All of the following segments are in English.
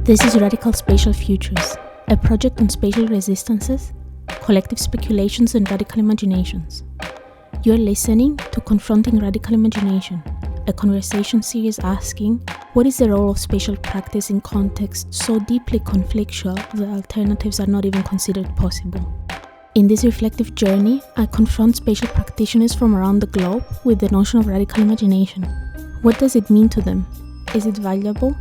This is Radical Spatial Futures, a project on spatial resistances, collective speculations and radical imaginations. You're listening to Confronting Radical Imagination, a conversation series asking, what is the role of spatial practice in contexts so deeply conflictual that alternatives are not even considered possible? In this reflective journey, I confront spatial practitioners from around the globe with the notion of radical imagination. What does it mean to them? Is it valuable?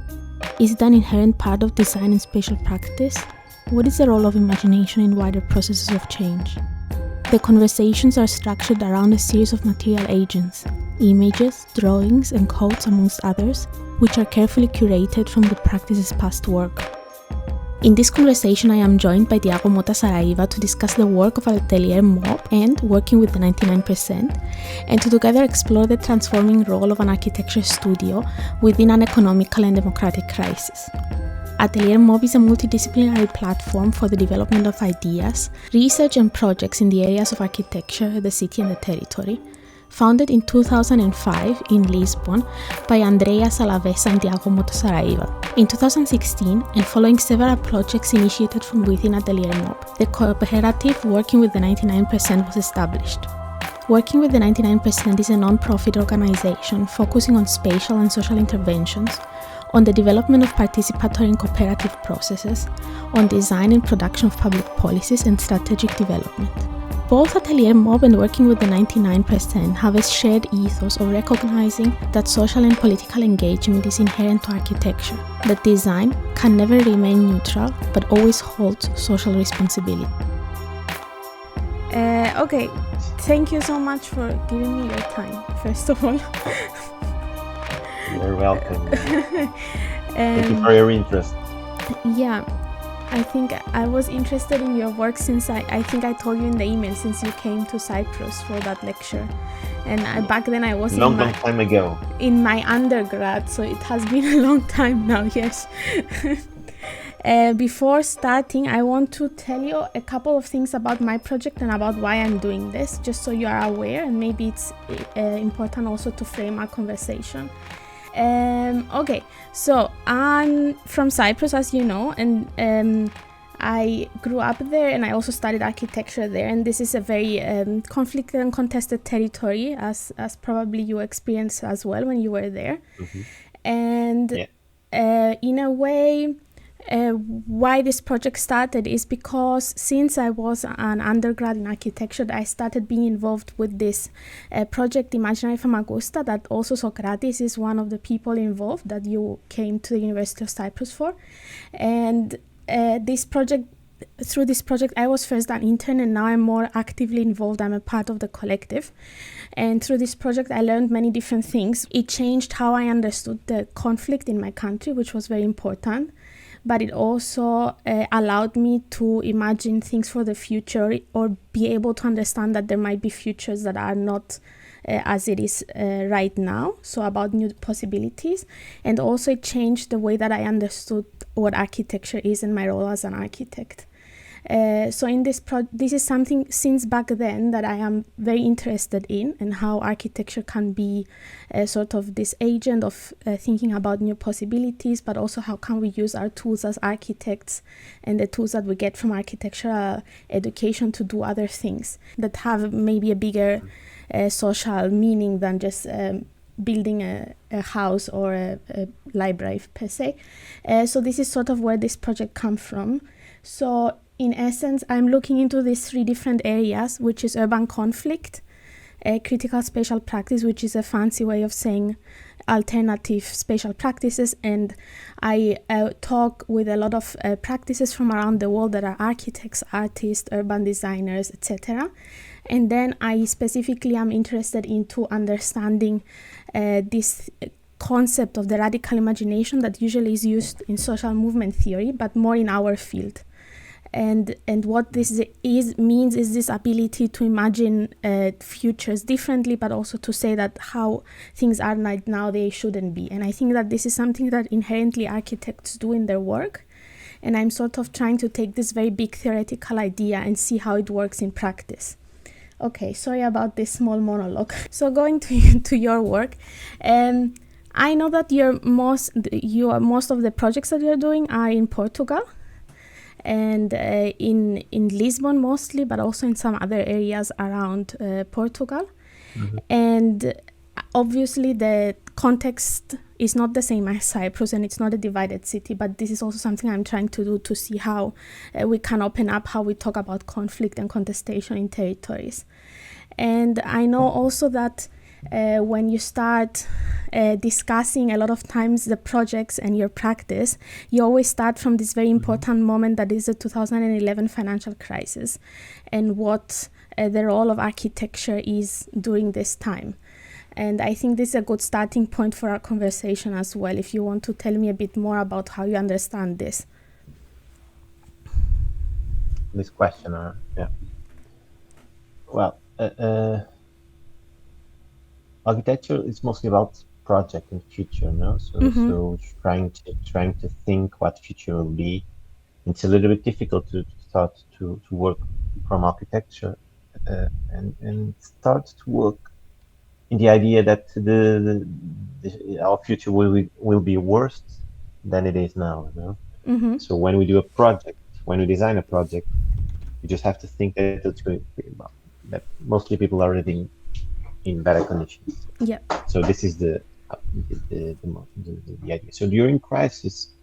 Is it an inherent part of design and spatial practice? What is the role of imagination in wider processes of change? The conversations are structured around a series of material agents, images, drawings, and quotes amongst others, which are carefully curated from the practice's past work. In this conversation, I am joined by Tiago Mota Saraiva to discuss the work of ateliermob and working with the 99%, and to together explore the transforming role of an architecture studio within an economical and democratic crisis. ateliermob is a multidisciplinary platform for the development of ideas, research and projects in the areas of architecture, the city and the territory. Founded in 2005 in Lisbon by Andrea Salavesa and Tiago Mota Saraiva. In 2016, and following several projects initiated from within ateliermob, the cooperative Working with the 99% was established. Working with the 99% is a non-profit organization focusing on spatial and social interventions, on the development of participatory and cooperative processes, on design and production of public policies and strategic development. Both ateliermob and Working with the 99% have a shared ethos of recognizing that social and political engagement is inherent to architecture, that design can never remain neutral but always holds social responsibility. Okay, thank you so much for giving me your time, first of all. You're welcome. Thank you for your interest. Yeah. I think I was interested in your work since I think I told you in the email since you came to Cyprus for that lecture, and back then I was long time ago in my undergrad, so it has been a long time now. Yes. Before starting, I want to tell you a couple of things about my project and about why I'm doing this, just so you are aware, and maybe it's important also to frame our conversation. Okay, so I'm from Cyprus, as you know, and I grew up there, and I also studied architecture there, and this is a very conflicted and contested territory, as probably you experienced as well when you were there. Mm-hmm. And in a way, why this project started is because since I was an undergrad in architecture, I started being involved with this project Imaginary Famagusta, that also Socrates is one of the people involved that you came to the University of Cyprus for. And through this project, I was first an intern, and now I'm more actively involved. I'm a part of the collective. And through this project, I learned many different things. It changed how I understood the conflict in my country, which was very important. But it also allowed me to imagine things for the future, or be able to understand that there might be futures that are not as it is right now, so about new possibilities. And also it changed the way that I understood what architecture is and my role as an architect. So in this is something since back then that I am very interested in, and how architecture can be sort of this agent of thinking about new possibilities, but also how can we use our tools as architects and the tools that we get from architectural education to do other things that have maybe a bigger social meaning than just building a house or a library per se. So this is sort of where this project comes from. So in essence, I'm looking into these three different areas, which is urban conflict, critical spatial practice, which is a fancy way of saying alternative spatial practices, and I talk with a lot of practices from around the world that are architects, artists, urban designers, etc. And then I specifically am interested into understanding this concept of the radical imagination that usually is used in social movement theory, but more in our field. And what this means is this ability to imagine futures differently, but also to say that how things are right now, they shouldn't be. And I think that this is something that inherently architects do in their work. And I'm sort of trying to take this very big theoretical idea and see how it works in practice. Okay, sorry about this small monologue. So going to your work, I know that most of the projects that you're doing are in Portugal, and in Lisbon mostly, but also in some other areas around Portugal. And obviously the context is not the same as Cyprus, and it's not a divided city, but this is also something I'm trying to do to see how we can open up how we talk about conflict and contestation in territories. And I know also that when you start discussing a lot of times the projects and your practice, you always start from this very important moment that is the 2011 financial crisis, and what the role of architecture is during this time. And I think this is a good starting point for our conversation as well, if you want to tell me a bit more about how you understand this. This question, yeah. Well, architecture is mostly about project and future, no? So trying to think what future will be. It's a little bit difficult to start to work from architecture and start to work in the idea that our future will be worse than it is now, you know? So when we do a project, when we design a project, you just have to think that it's going to be, that mostly people are living in better conditions. Yeah. So this is the idea. So during crisis,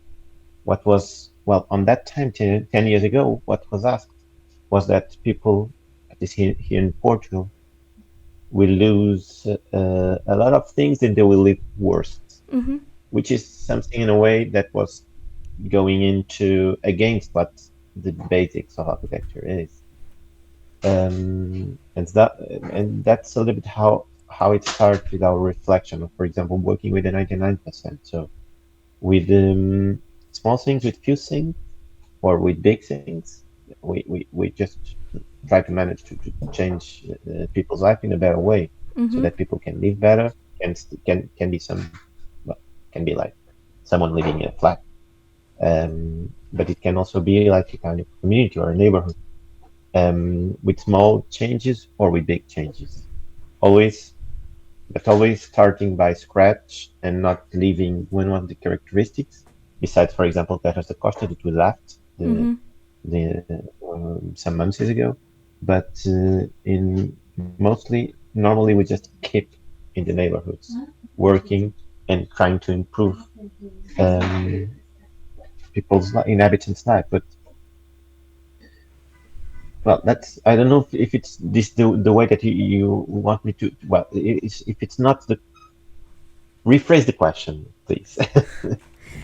what was, well, on that time, 10 years ago, what was asked was that people, at least here in Portugal, will lose a lot of things and they will live worse, which is something in a way that was going into against what the basics of architecture is. And that's a little bit how it started with our reflection of, for example, working with the 99%. So with small things, with few things, or with big things, we just try to manage to change people's life in a better way, so that people can live better, can be like someone living in a flat, but it can also be like a kind of community or a neighborhood, with small changes or with big changes, always starting by scratch and not leaving one of the characteristics. Besides, for example, Teras da Costa that we left some months ago, but normally we just keep in the neighborhoods, working and trying to improve people's inhabitants' life. But well, that's, I don't know if it's this the way that you want me to. Well, if it's not the, rephrase the question, please.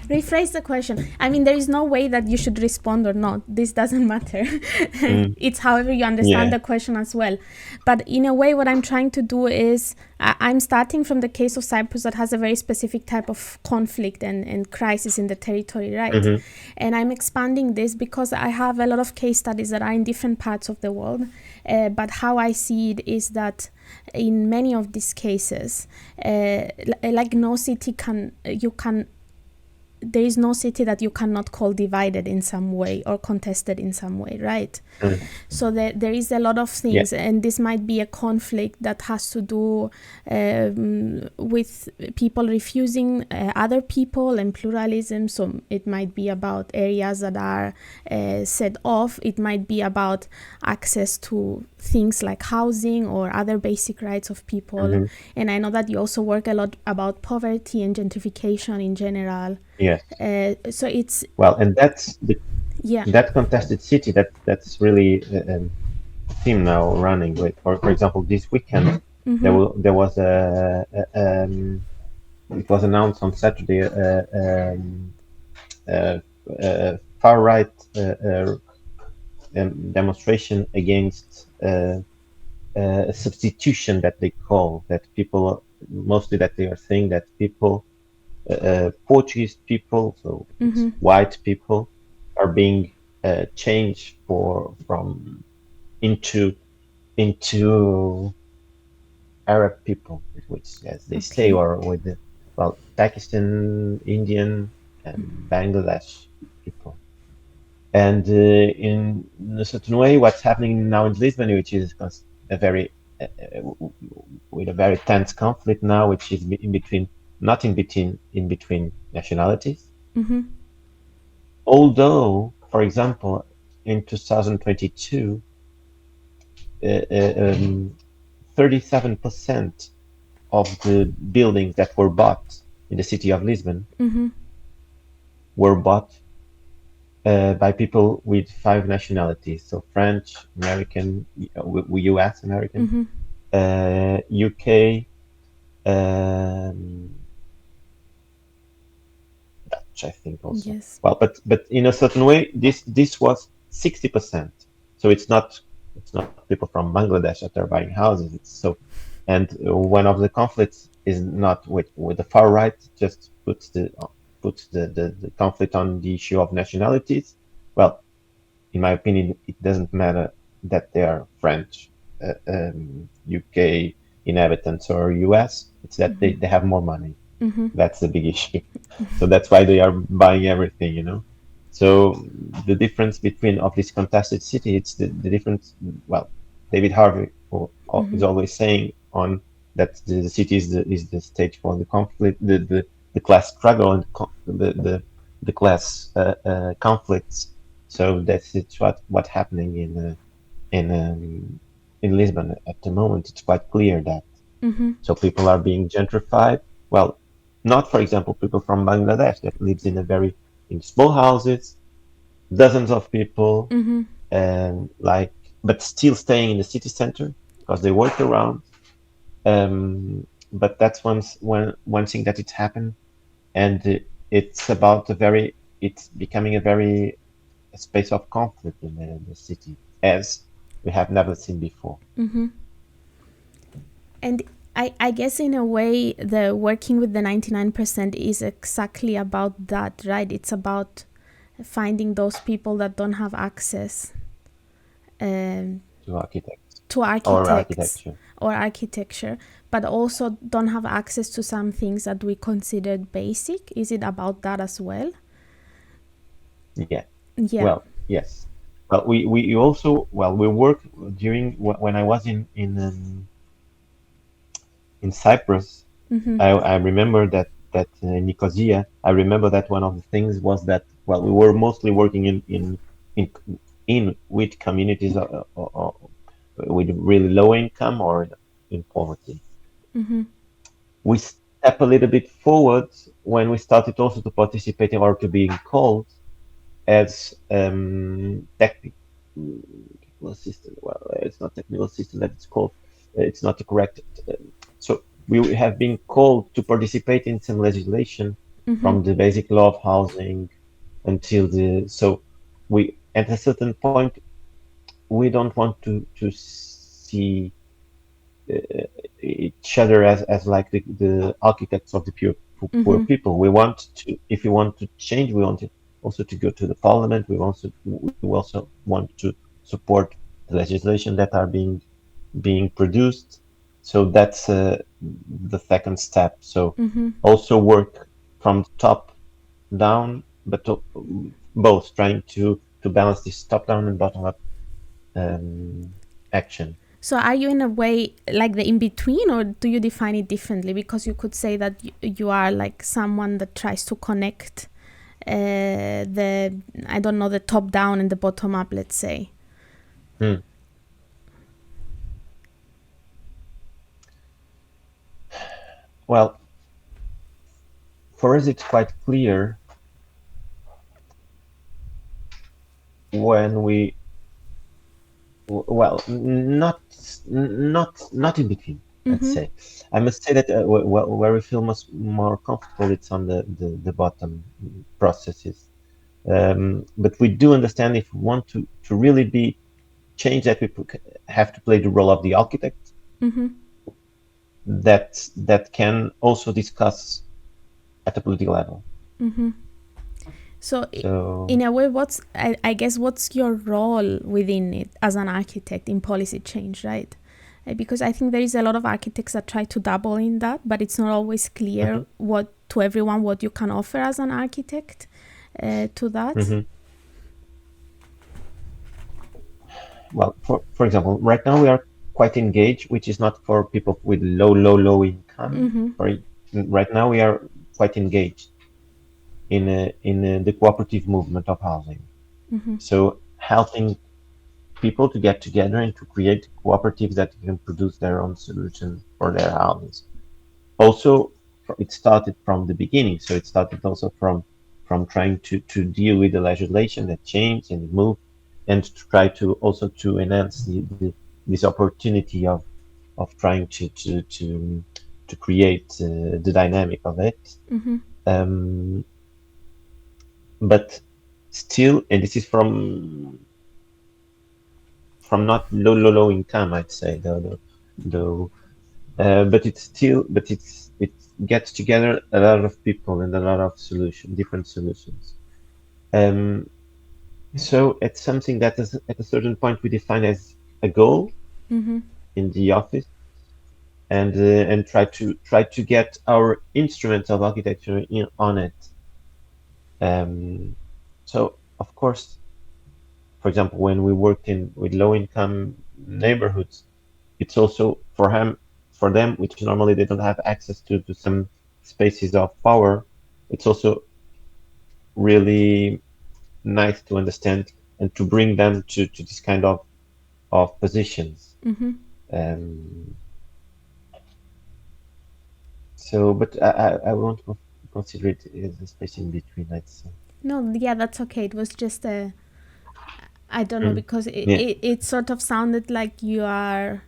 Rephrase the question. I mean, there is no way that you should respond or not. This doesn't matter. It's however you understand the question as well. But in a way, what I'm trying to do is, I'm starting from the case of Cyprus that has a very specific type of conflict and crisis in the territory, right? And I'm expanding this because I have a lot of case studies that are in different parts of the world. But how I see it is that in many of these cases, like no city there is no city that you cannot call divided in some way or contested in some way, right? So there is a lot of things, and this might be a conflict that has to do with people refusing other people and pluralism. So it might be about areas that are set off. It might be about access to things like housing or other basic rights of people. And I know that you also work a lot about poverty and gentrification in general. Yes. So it's, well, and that's that contested city that's really a theme now running with. For example, this weekend there was it was announced on Saturday far right demonstration against a substitution that they call, that people mostly that they are saying that people. Portuguese people, so white people, are being changed into Arab people, which, as they say, or with the, well, Pakistan, Indian, and Bangladesh people. And in a certain way, what's happening now in Lisbon, which is a very with a very tense conflict now, which is in between not in between nationalities. Mm-hmm. Although, for example, in 2022, 37% of the buildings that were bought in the city of Lisbon Mm-hmm. were bought by people with 5 nationalities. So French, American, US American, Mm-hmm. UK, um, Dutch, I think also. Yes. Well, but in a certain way, this was 60%. So it's not people from Bangladesh that are buying houses. It's so, and one of the conflicts is not with the far right. Just puts the conflict on the issue of nationalities. Well, in my opinion, it doesn't matter that they are French, UK inhabitants or US. It's that they have more money. Mm-hmm. That's the big issue. So that's why they are buying everything. So the difference between of this contested city, it's the difference. Well, David Harvey is Mm-hmm. always saying on that the city is the stage for the conflict, the class struggle and the class conflicts. So that's it's what's happening in Lisbon at the moment. It's quite clear that Mm-hmm. so people are being gentrified. Well, not for example people from Bangladesh that lives in small houses, dozens of people, Mm-hmm. and but still staying in the city center because they work around. But that's one thing that it's happened, and it's about it's becoming a space of conflict in the city as we have never seen before. Mm-hmm. And I guess in a way, the working with the 99% is exactly about that, right? It's about finding those people that don't have access um, To architects to or architects architecture. or architecture, but also don't have access to some things that we considered basic. Is it about that as well? Yeah. Yeah. Well, yes. Well, we also we work during when I was in Cyprus. Mm-hmm. I remember that in Nicosia. I remember that one of the things was that we were mostly working in with communities with really low income or in poverty. Mm-hmm. We step a little bit forward when we started also to participate or to being called as technical assistant. Well, it's not technical assistant that it's called. It's not the correct. So we have been called to participate in some legislation Mm-hmm. from the basic law of housing until the. So we at a certain point we don't want to see each other as like the architects of the poor Mm-hmm. people. We want to, if we want to change, we want to also to go to the parliament. We also want to support the legislation that are being produced. So that's the second step. So Mm-hmm. also work from top down, but both trying to balance this top down and bottom up action. So are you in a way like the in between, or do you define it differently? Because you could say that you are like someone that tries to connect the, I don't know, the top down and the bottom up, let's say. Hmm. Well, for us, it's quite clear when not in between. Let's Mm-hmm. say, I must say that where we feel much more comfortable, it's on the bottom processes. But we do understand if we want to really be change that have to play the role of the architect Mm-hmm. that can also discuss at the political level. Mm-hmm. So So in a way, I guess what's your role within it as an architect in policy change, right? Because I think there is a lot of architects that try to dabble in that, but it's not always clear mhm, what to everyone what you can offer as an architect to that. mhm. Well, for example, right now we are quite engaged, which is not for people with low income. Mm-hmm. Sorry. right now we are quite engaged in the cooperative movement of housing. So helping people to get together and to create cooperatives that can produce their own solutions for their houses. Also, it started from the beginning. So it started also from trying to deal with the legislation that changed and moved, and to try to also to enhance this opportunity of trying to create the dynamic of it. Um, but still, and this is from not low income, I'd say, though, but it's still, but it gets together a lot of people and a lot of different solutions. Um, so it's something that is at a certain point we define as a goal in the office, and try to get our instruments of architecture on it. So of course, for example, when we worked in with low income neighborhoods, it's also for them, which normally they don't have access to some spaces of power. It's also really nice to understand and to bring them to this kind of positions. Um, so, but I won't consider it as a space in between, I'd say. No, yeah, that's okay. It was just a, I don't know, Mm. because Yeah. it sort of sounded like you are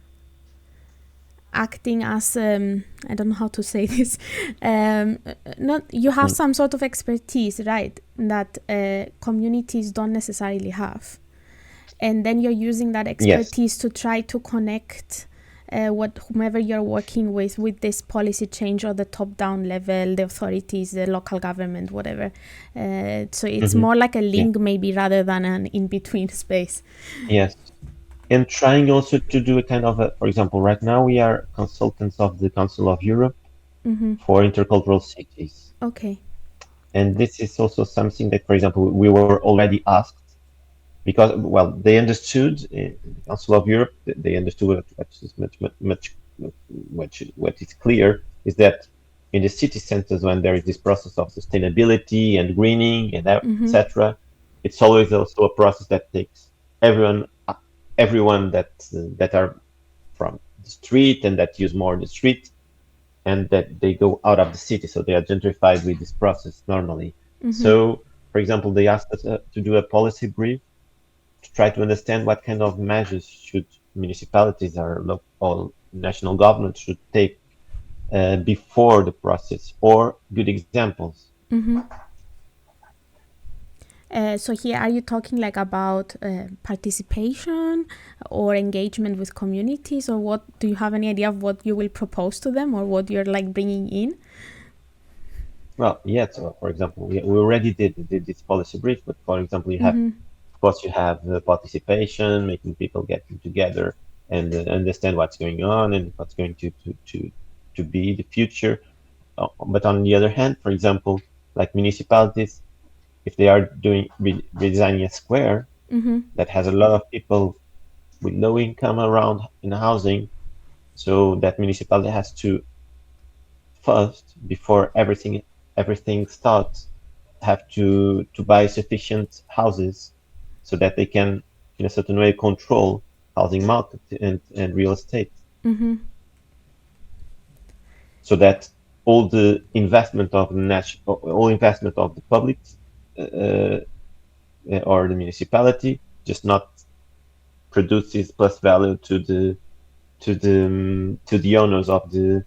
acting as I don't know how to say this. Not you have Mm. some sort of expertise, right? That communities don't necessarily have, and then you're using that Yes. expertise to try to connect whomever you're working with this policy change or the top-down level, the authorities, the local government, whatever. So it's Hmm. more like a Yeah. link, maybe, rather than an in-between space. Yes. And trying also to do a kind of for example, right now we are consultants of the Council of Europe for intercultural cities. Okay. And this is also something that, for example, we were already asked because, well, they understood in the Council of Europe, they understood what is what is clear is that in the city centers, when there is this process of sustainability and greening and etc., it's always also a process that takes everyone that are from the street and that use more the street and that they go out of the city, so they are gentrified with this process normally. So, for example, they asked us to do a policy brief to try to understand what kind of measures should municipalities or national governments should take before the process, or good examples. So here, are you talking like about participation or engagement with communities, or what? Do you have any idea of what you will propose to them, or what you're like bringing in? Well, yeah. So, for example, we already did this policy brief, but for example, of course, you have the participation, making people get together and understand what's going on and what's going to be the future. But on the other hand, for example, like municipalities, if they are doing redesigning a square that has a lot of people with low income around in housing, so that municipality has to first, before everything starts, have to buy sufficient houses so that they can, in a certain way, control housing market and real estate, so that all investment of the public uh, or the municipality just not produces plus value to the owners of the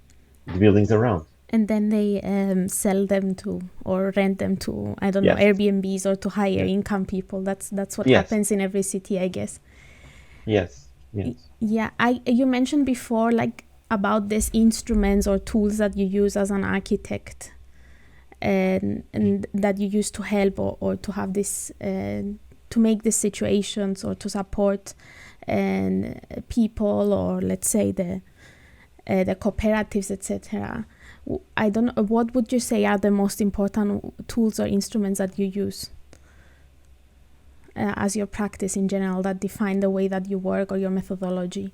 buildings around. And then they sell them to or rent them to, I don't know, Yes. Airbnbs or to higher Yes. income people. That's what Yes. happens in every city, I guess. Yes. Yes. Yeah, you mentioned before like about these instruments or tools that you use as an architect, and that you use to help or to have this to make these situations or to support and people, or let's say the cooperatives, etc. I don't know, what would you say are the most important tools or instruments that you use as your practice in general, that define the way that you work or your methodology?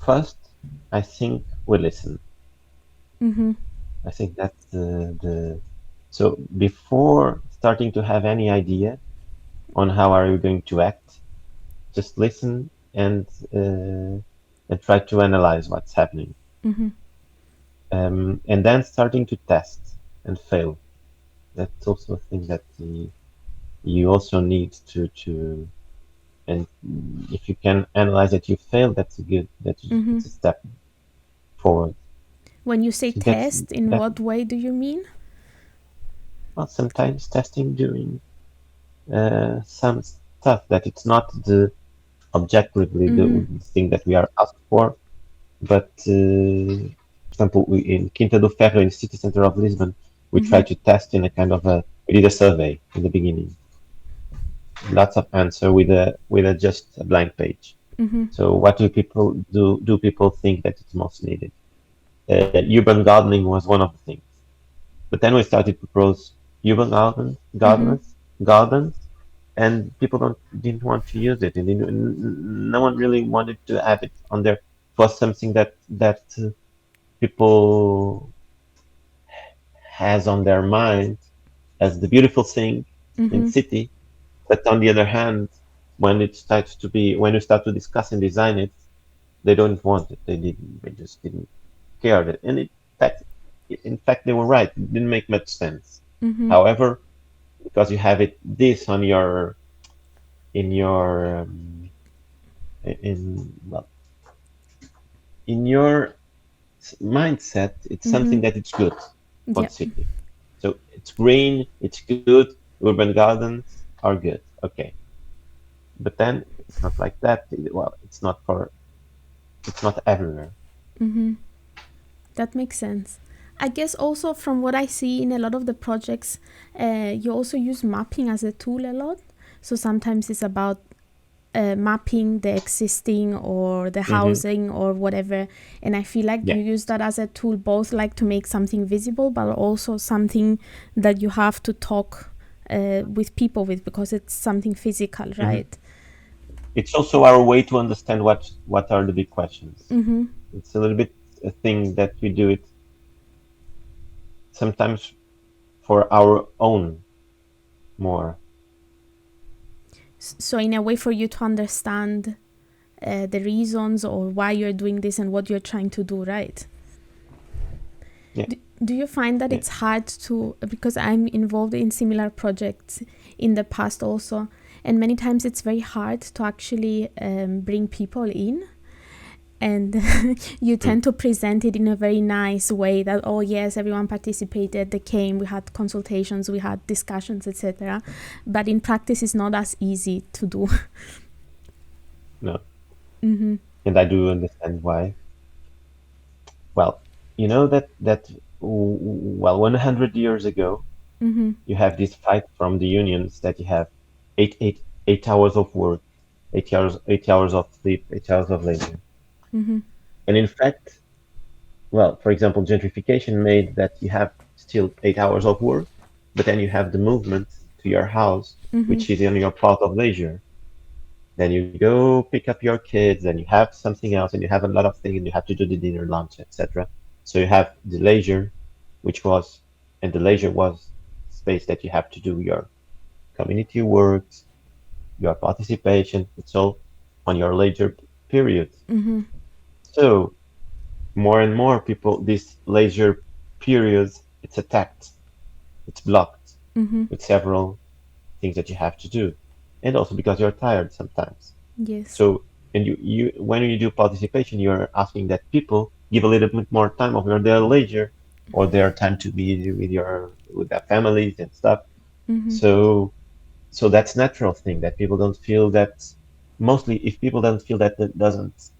First, I think we listen. Mm-hmm. I think that's the so before starting to have any idea on how are you going to act, just listen and try to analyze what's happening. Mm-hmm. And then starting to test and fail. That's also a thing that you also need to and if you can analyze that you failed, that's a good Mm-hmm. that's a step forward. When you I say think that's test, in that. what way do you mean? Well, sometimes testing doing some stuff that it's not the objectively Mm-hmm. the thing that we are asked for, but for example, in Quinta do Ferro, in the city center of Lisbon, we Mm-hmm. tried to test in a kind of a we did a survey in the beginning, lots of answer with a just a blank page. Mm-hmm. So what do people do? Do people think that it's most needed? Urban gardening was one of the things. But then we started to propose urban Mm-hmm. gardens, and people don't didn't want to use it, and no one really wanted to have it on there. It was something that people has on their mind as the beautiful thing in Mm-hmm. city. But on the other hand, when you start to discuss and design it, they don't want it. They just didn't care of it. And in fact, they were right. It didn't make much sense. Mm-hmm. However, because you have it this on your in your in well in your mindset, it's Mm-hmm. something that it's good for Yeah. the city. So it's green, it's good. Urban gardens are good. Okay, but then it's not like that. Well, it's not everywhere. Mm-hmm. That makes sense. I guess also from what I see in a lot of the projects, you also use mapping as a tool a lot. So sometimes it's about mapping the existing or the Hmm. housing or whatever, and I feel like Yeah. you use that as a tool both like to make something visible but also something that you have to talk with people with, because it's something physical, Hmm. right? It's also our way to understand what are the big questions. Mm-hmm. It's a little bit a thing that we do it sometimes for our own more. So in a way for you to understand the reasons or why you're doing this and what you're trying to do, right? Yeah, Do you find that yeah. it's hard to, because I'm involved in similar projects in the past also, and many times it's very hard to actually bring people in, and you Mm. tend to present it in a very nice way that, oh yes, everyone participated, they came, we had consultations, we had discussions, etc. But in practice it's not as easy to do. No, Mm-hmm. and I do understand why. Well, you know well, 100 years ago, Mm-hmm. you have this fight from the unions that you have 8 hours of work, 8 hours of sleep, 8 hours of labor. Mm-hmm. And in fact, well, for example, gentrification made that you have still 8 hours of work, but then you have the movement to your house, Mm-hmm. which is in your part of leisure. Then you go pick up your kids, and you have something else, and you have a lot of things, and you have to do the dinner, lunch, etc. So you have the leisure, which was, and the leisure was space that you have to do your community works, your participation. It's all on your leisure period. Mm-hmm. So more and more people, this leisure periods, it's attacked, it's blocked Mm-hmm. with several things that you have to do, and also because you're tired sometimes. Yes. So, and you when you do participation, you're asking that people give a little bit more time of their leisure or their time to be with their families and stuff. Mm-hmm. So, so that's natural thing that people don't feel that. Mostly, if people don't feel that, it doesn't,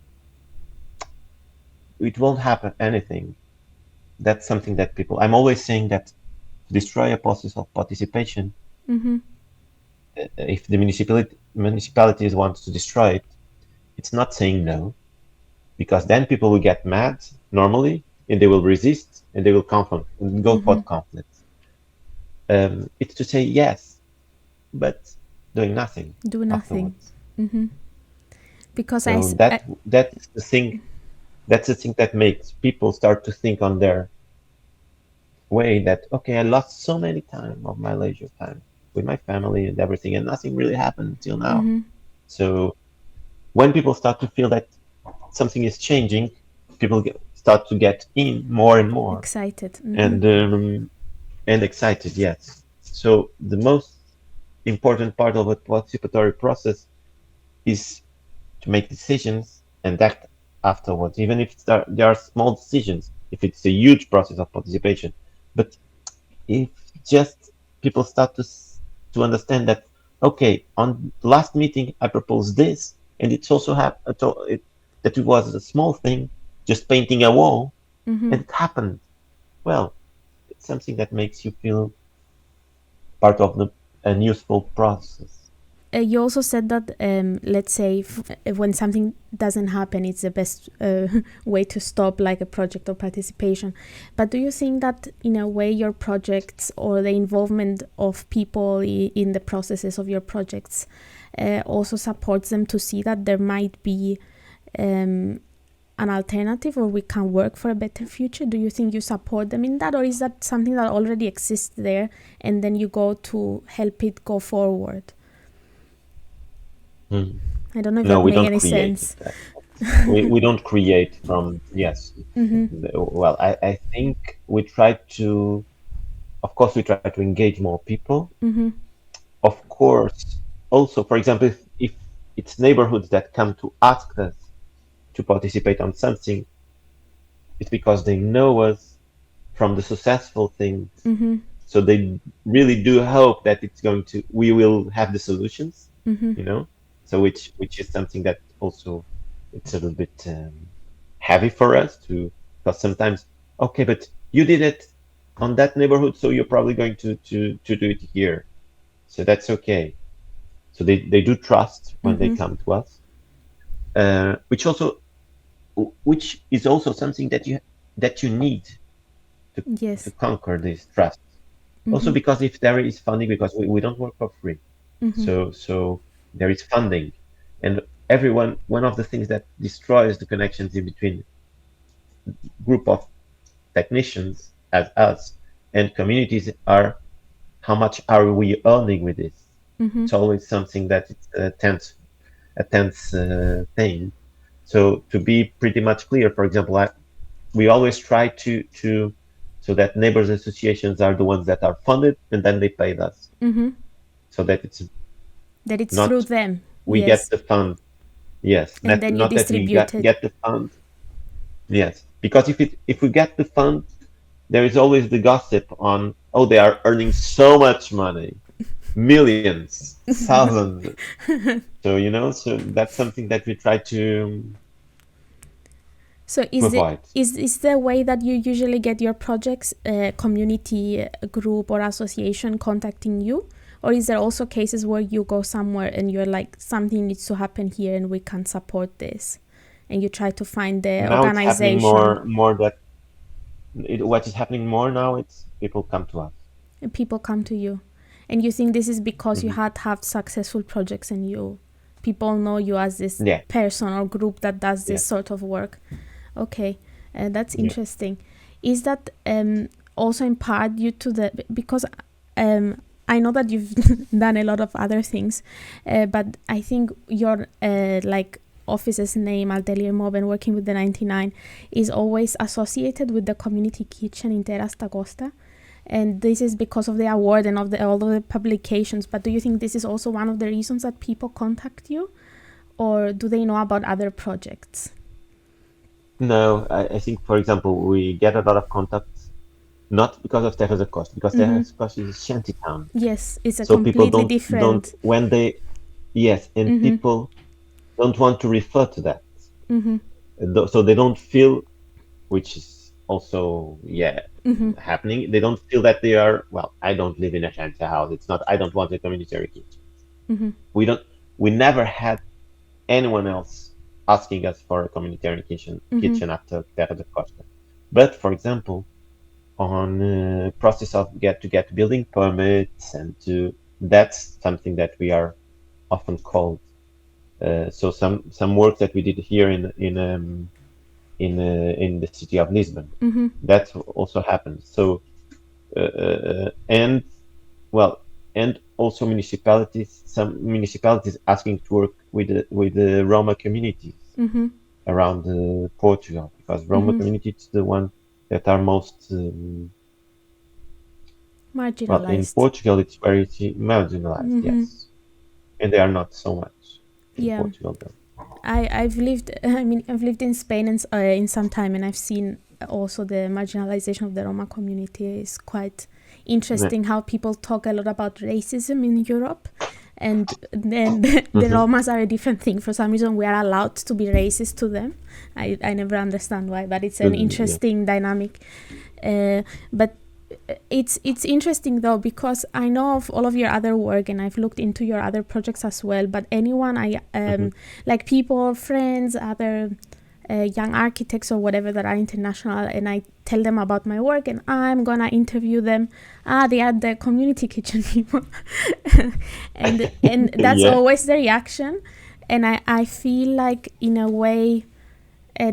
it won't happen anything. That's something that people. I'm always saying that to destroy a process of participation, Mm-hmm. if the municipalities want to destroy it, it's not saying no, because then people will get mad normally and they will resist and they will confront and go Mm-hmm. for conflict. It's to say yes, but doing nothing Do nothing. afterwards. Mm-hmm. Because So that's the thing. That's the thing that makes people start to think on their way that, okay, I lost so many time of my leisure time with my family and everything, and nothing really happened until now. Mm-hmm. So when people start to feel that something is changing, people start to get in more and more, Excited. Mm-hmm. and excited. Yes. So the most important part of a participatory process is to make decisions and act afterwards, even if there are small decisions, if it's a huge process of participation. But if just people start to understand that, okay, on the last meeting I proposed this, and it's also that it was a small thing, just painting a wall, Mm-hmm. and it happened. Well, it's something that makes you feel part of the an useful process. You also said that, let's say, when something doesn't happen, it's the best way to stop, like a project or participation. But do you think that, in a way, your projects or the involvement of people in the processes of your projects also supports them to see that there might be an alternative, or we can work for a better future? Do you think you support them in that, or is that something that already exists there and then you go to help it go forward? Hmm. I don't know if No, that we makes don't any create sense. it. We don't create from, yes. Mm-hmm. Well, I think we try to, of course, we try to engage more people. Mm-hmm. Of course, also, for example, if it's neighborhoods that come to ask us to participate on something, it's because they know us from the successful things. Mm-hmm. So they really do hope that we will have the solutions, Mm-hmm. you know? So which is something that also it's a little bit heavy for us to, because sometimes, okay, but you did it on that neighborhood, so you're probably going to do it here. So that's okay. So they do trust when they Mm-hmm. come to us, which is also something that you need to Yes. conquer this trust. Also Mm-hmm. because if there is funding, because we don't work for free, Mm-hmm. so there is funding, and one of the things that destroys the connections in between group of technicians as us and communities are how much are we earning with this. Mm-hmm. It's always something that it's a tense thing. So to be pretty much clear, for example, we always try to so that neighbors associations are the ones that are funded and then they pay us, Mm-hmm. so that it's That it's through not them. we get Yes. the fund. Yes, And then you not that we distribute it. get the fund. Yes, because if we get the fund, there is always the gossip on, oh, they are earning so much money, millions, thousands. So so that's something that we try So to is it avoid. is the way that you usually get your projects, community group or association contacting you, or is there also cases where you go somewhere and you're like, something needs to happen here and we can support this, and you try to find the Now it's happening organization? more that what is happening more now, it's people come to us. And people come to you, and you think this is because you Hmm. had have successful projects and you people know you as this Yeah, person or group that does this yeah, sort of work. Okay, that's yeah. interesting. Is that also in part due to because I know that you've done a lot of other things, but I think your like office's name, ateliermob, and working with the 99 is always associated with the community kitchen in Teras da Costa. And this is because of the award and of all of the publications. But do you think this is also one of the reasons that people contact you, or do they know about other projects? No, I think, for example, we get a lot of contacts not because of Terra da Costa, because Mm-hmm. Terra da Costa is a shanty town. Yes, it's a So people completely don't different. when they yes, and Mm-hmm. people don't want to refer to that. Mm-hmm. So they don't feel, which is also, yeah, Mm-hmm. happening. They don't feel that they are, well, I don't live in a shanty house. It's not, I don't want a community kitchen. Mm-hmm. We don't, we never had anyone else asking us for a communitarian Mm-hmm. kitchen after Terra da Costa. But for example, on process of get building permits and to that's something that we are often called. So some work that we did here in the city of Lisbon, Mm-hmm. that also happens. So and well, and also municipalities. Some municipalities asking to work with the Roma communities Mm-hmm. around Portugal, because Roma Mm-hmm. community is the one that are most well, in Marginalized. Portugal it's very marginalized, Mm-hmm. yes, and they are not so much in Yeah. Portugal though. I've lived. I mean, I've lived in Spain and in some time, and I've seen also the marginalization of the Roma community is quite Yeah. interesting. How people talk a lot about racism in Europe, and then the Hmm. Romas are a different thing. For some reason, we are allowed to be racist to them. I never understand why, but it's an Yeah. interesting dynamic. But it's interesting though, because I know of all of your other work and I've looked into your other projects as well, but anyone I Hmm. like, people, friends, other young architects or whatever that are international, and I tell them about my work and I'm gonna interview them, they are the community kitchen people. And that's Yeah. always the reaction. And I feel like in a way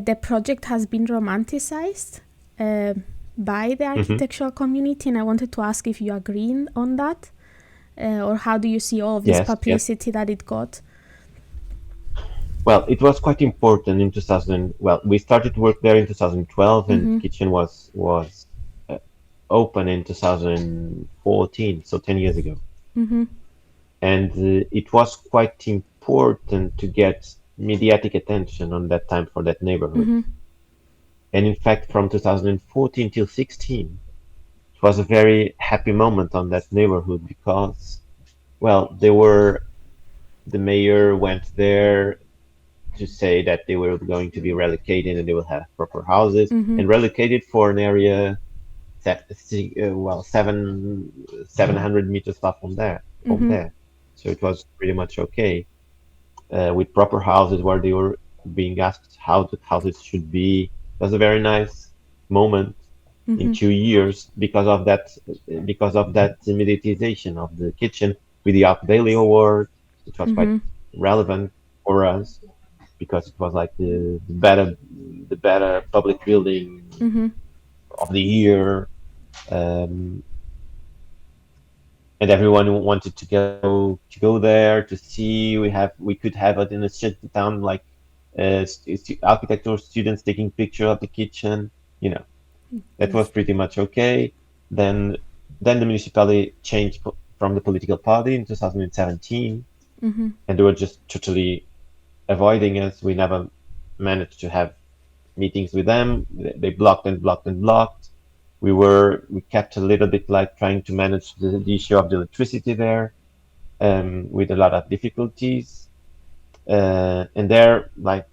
the project has been romanticized uh, by the Hmm. architectural community, and I wanted to ask if you agree on that, or how do you see all of this Yes. Yes. publicity that it got? Well, it was quite important in 2000. Well, we started work there in 2012, and Mm-hmm. kitchen was uh, open in 2014, so 10 years ago. Mm-hmm. And it was quite important to get mediatic attention on that time for that neighborhood. Mm-hmm. And in fact, from 2014 till 16, it was a very happy moment on that neighborhood because, well, the mayor went there to say that they were going to be relocated and they will have proper houses Mm-hmm. and relocated for an area that, well, 700 meters far from Mm-hmm. there. So it was pretty much okay with proper houses where they were being asked how the houses should be. It was a very nice moment in Mm-hmm. 2 years because of that mediatization of the kitchen with the Art Daily Award. It was quite Mm-hmm. relevant for us because it was like the better public building Mm-hmm. of the year, um, and everyone wanted to go there to see. We could have it in a city town like architectural students taking picture of the kitchen. You know, that was Yes. pretty much okay. Then then the municipality changed from the political party in 2017, Mm-hmm. and they were just totally avoiding us. We never managed to have meetings with them. They blocked and blocked and blocked. We kept a little bit like trying to manage the issue of the electricity there, with a lot of difficulties. And there, like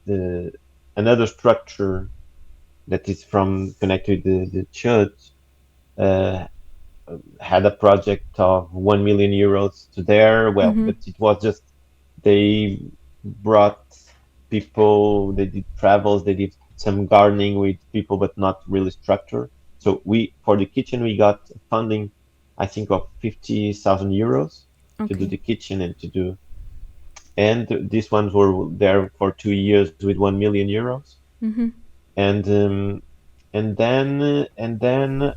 another structure that is from connected to the church, uh, had a project of 1 million euros to there. Well, Mm-hmm. but it was just they brought people, they did travels, they did some gardening with people, but not really structure. So we for the kitchen we got funding, I think of 50,000 euros to do Okay. the kitchen and to do, and these ones were there for 2 years with 1 million euros, Mm-hmm. and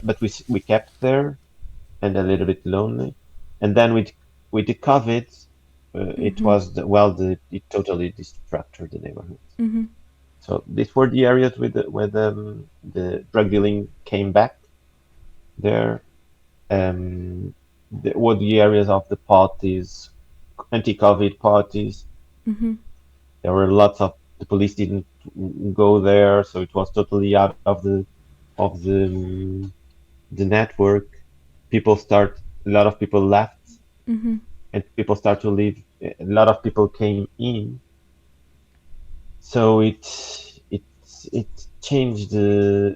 but we kept there and a little bit lonely. And then with the COVID, it Mm-hmm. was it totally destructured the neighborhood. Mm-hmm. So these were the areas where the drug dealing came back there. Were the areas of the parties, anti-COVID parties. Mm-hmm. There were lots of the police didn't go there, so it was totally out of the network. A lot of people left, Mm-hmm. and people start to leave. A lot of people came in, so it changed the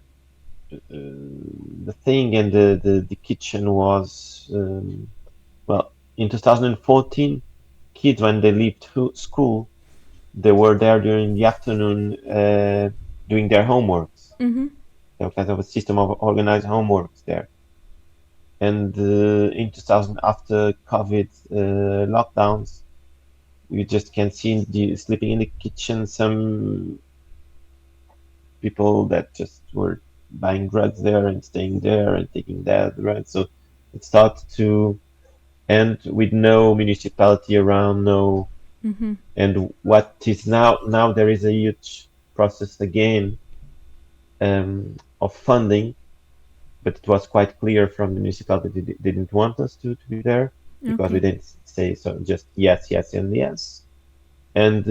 thing, and the kitchen was, well, in 2014, kids when they leave school, they were there during the afternoon, doing their homeworks. Mm-hmm. There was kind of a system of organized homeworks there. And in 2000, after COVID lockdowns, you just can see sleeping in the kitchen some people that just were buying drugs there and staying there and taking that, right? So it started to end with no municipality around, no. Mm-hmm. And what is now there is a huge process again of funding, but it was quite clear from the municipality they didn't want us to be there because we Okay. didn't say so, just yes, yes, and yes. And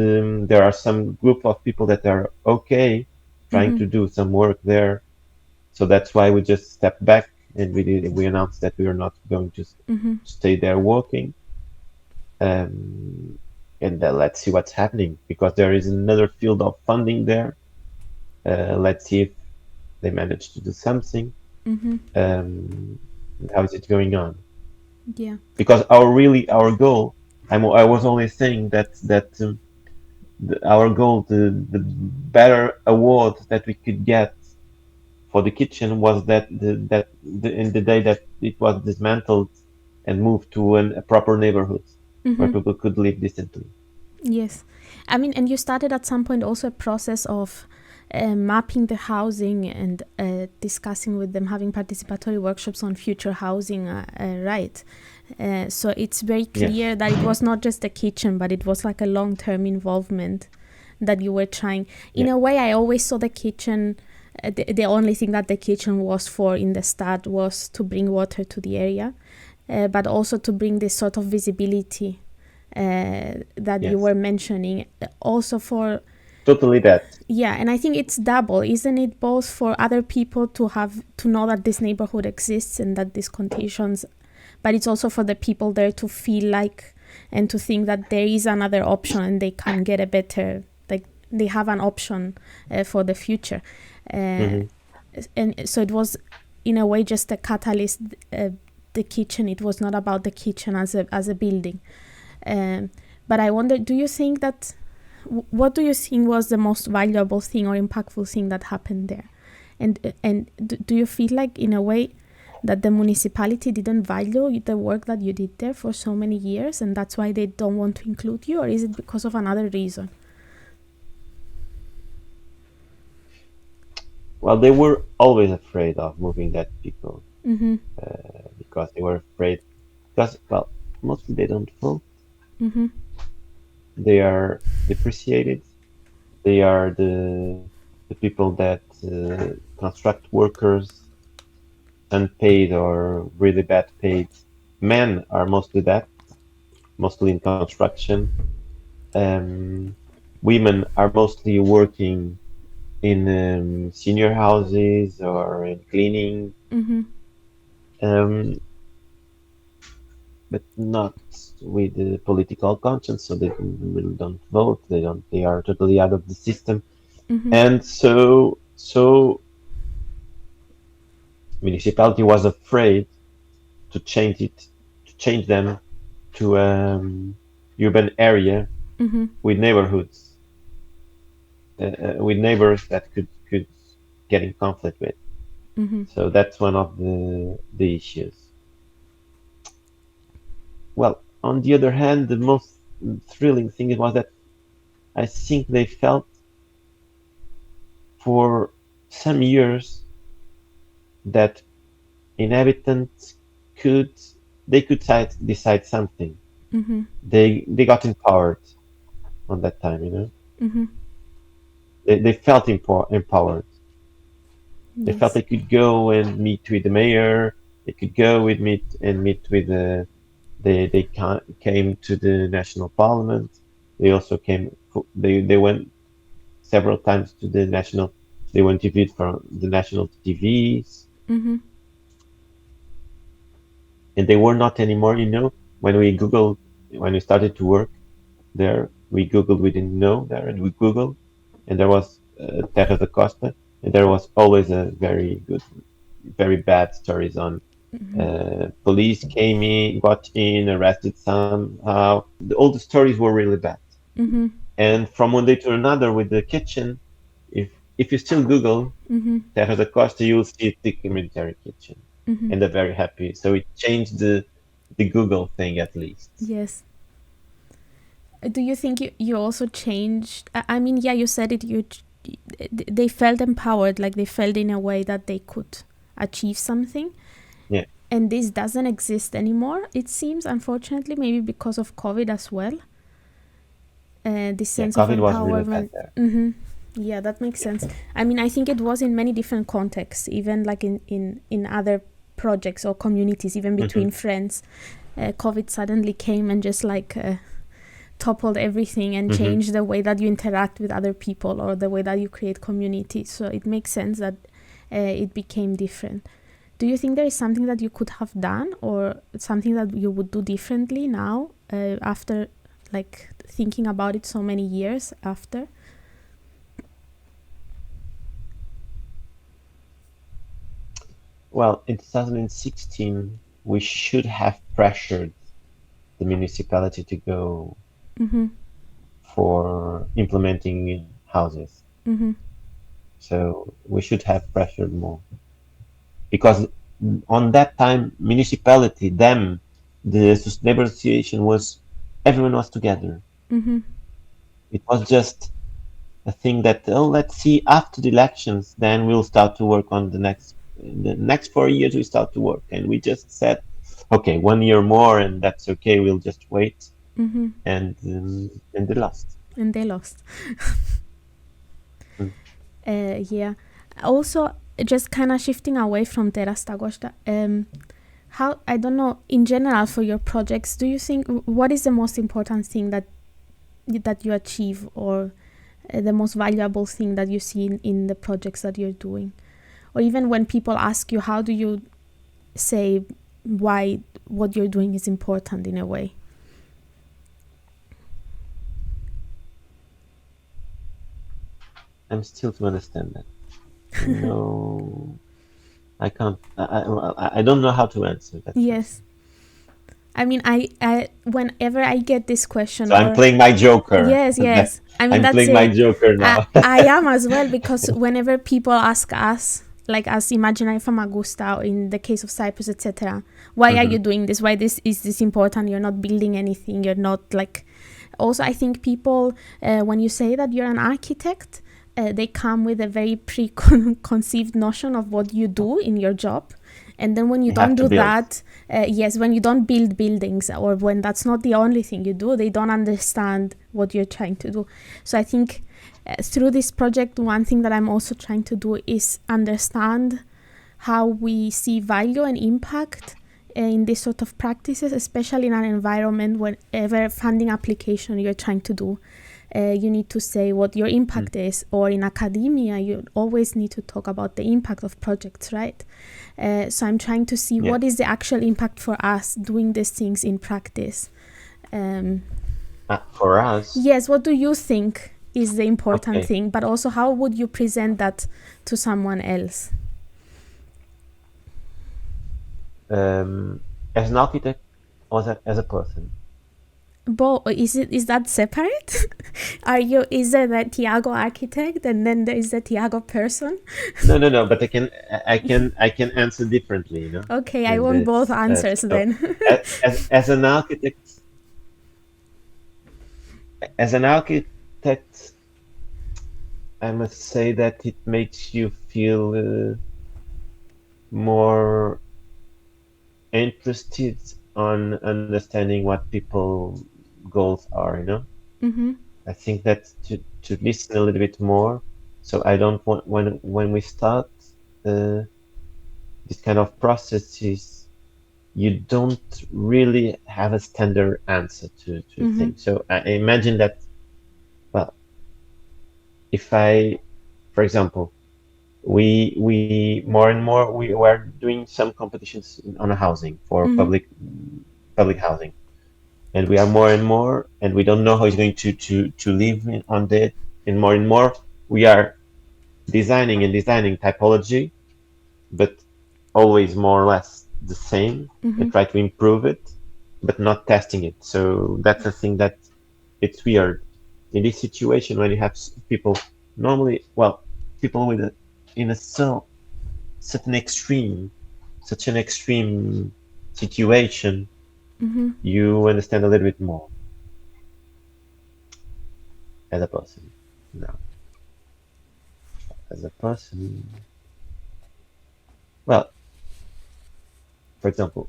there are some group of people that are okay trying Mm-hmm. to do some work there. So that's why we just stepped back and we announced that we are not going to Mm-hmm. stay there working. Um, and let's see what's happening because there is another field of funding there. Let's see if they manage to do something. Mm-hmm. How is it going on? Yeah. Because our goal, I was only saying that our goal, the better award that we could get for the kitchen was in the day that it was dismantled and moved to a proper neighborhood where Mm-hmm. people could live decently. Yes. I mean, and you started at some point also a process of mapping the housing and discussing with them, having participatory workshops on future housing, right? So it's very clear Yes, that it was not just the kitchen, but it was like a long-term involvement that you were trying. In yeah, a way, I always saw the kitchen, the only thing that the kitchen was for in the start was to bring water to the area, but also to bring this sort of visibility that you yes, were mentioning, also for, totally that. yeah. And I think it's double, isn't it? Both for other people to have to know that this neighborhood exists and that these conditions, but it's also for the people there to feel like and to think that there is another option and they can get a better, like they have an option for the future. uh, Hmm. and so it was in a way just a catalyst. The kitchen, it was not about the kitchen as a building. um, but I wonder, do you think that what do you think was the most valuable thing or impactful thing that happened there? And do you feel like in a way that the municipality didn't value the work that you did there for so many years and that's why they don't want to include you, or is it because of another reason? Well, they were always afraid of moving that people Mm-hmm. because they were afraid because well, mostly they don't vote. Mm-hmm. They are depreciated. They are the people that construct workers, unpaid or really bad paid. Men are mostly that, mostly in construction. Um, Women are mostly working in senior houses or in cleaning, Mm-hmm. um, but not with the political conscience. So they really don't vote. They don't. They are totally out of the system. Mm-hmm. And so municipality was afraid to change it, to change them to urban area Mm-hmm. with neighborhoods, with neighbors that could get in conflict with. Mm-hmm. So that's one of the issues. Well, on the other hand, the most thrilling thing was that I think they felt for some years that inhabitants could they could decide something. Mm-hmm. They got empowered on that time, you know. Mm-hmm. They felt empowered. They felt Yes. they could go and meet with the mayor. They could go with meet with the. Came to the national parliament. They also came. They went several times to the national. They went to visit from the national TVs, Mm-hmm. and they were not anymore. You know, when we Googled, when we started to work there, we Googled. We didn't know there, and we Googled, and there was Terra da Costa, and there was always a very good, very bad stories on police came in, got in, arrested somehow. All the stories were really bad. Mm-hmm. And from one day to another with the kitchen, if you still Google Mm-hmm. Terra da Costa, you'll see a thick military kitchen. Mm-hmm. And they're very happy. So it changed the Google thing at least. Yes. Do you think you also changed? I mean, yeah, you said it. they felt empowered, like they felt in a way that they could achieve something. Yeah. And this doesn't exist anymore, it seems, unfortunately, maybe because of COVID as well. This sense of COVID was really empowerment. bad there. Yeah, that makes sense. I mean, I think it was in many different contexts, even like in other projects or communities, even between friends. COVID suddenly came and just like toppled everything and changed the way that you interact with other people or the way that you create community. So it makes sense that it became different. Do you think there is something that you could have done or something that you would do differently now after like thinking about it so many years after? Well, in 2016, we should have pressured the municipality to go for implementing houses. So we should have pressured more. Because on that time, municipality, them, the sustainable association was, everyone was together. It was just a thing that, let's see after the elections, then we'll start to work on the next 4 years we start to work. And we just said, okay, 1 year more and that's okay, we'll just wait. And they lost. And they lost. Yeah. Also, just kind of shifting away from Teras da Costa, how, I don't know, in general for your projects, do you think, what is the most important thing that you achieve, or the most valuable thing that you see in the projects that you're doing? Or even when people ask you, how do you say why what you're doing is important in a way? I'm still to understand that. No, I can't. I don't know how to answer that. Yes. I mean, I whenever I get this question, So I'm playing my Joker. Yes. I mean, I'm that's playing it. my Joker now. I am as well, because whenever people ask us, like as Imaginary Famagusta, or in the case of Cyprus, etc., why are you doing this? Why is this important? You're not building anything. You're not like. Also, I think people, when you say that you're an architect, they come with a very preconceived notion of what you do in your job. And then when you don't do that, when you don't build buildings, or when that's not the only thing you do, they don't understand what you're trying to do. So I think through this project, one thing that I'm also trying to do is understand how we see value and impact in this sort of practices, especially in an environment whenever funding application you're trying to do. You need to say what your impact is, or in academia you always need to talk about the impact of projects, right? So I'm trying to see what is the actual impact for us doing these things in practice. For us? Yes, what do you think is the important thing, but also how would you present that to someone else? As an architect or as a person? Is that separate? Is there the Tiago architect and then there is the Tiago person? No, but I can answer differently, you know. Okay, I want both answers then. As an architect, I must say that it makes you feel more interested on understanding what people's goals are, you know. I think that to listen a little bit more. So I don't want, when we start this kind of processes, you don't really have a standard answer to things. So I imagine that, well, if for example, we more and more we were doing some competitions on a housing for public housing, and we are more and more, and we don't know how it's going to live on that, and more we are designing typology, but always more or less the same, and try to improve it, but not testing it. So that's the thing that it's weird in this situation when you have people normally, well, people with in a such an extreme situation, you understand a little bit more as a person now. as a person, well, for example,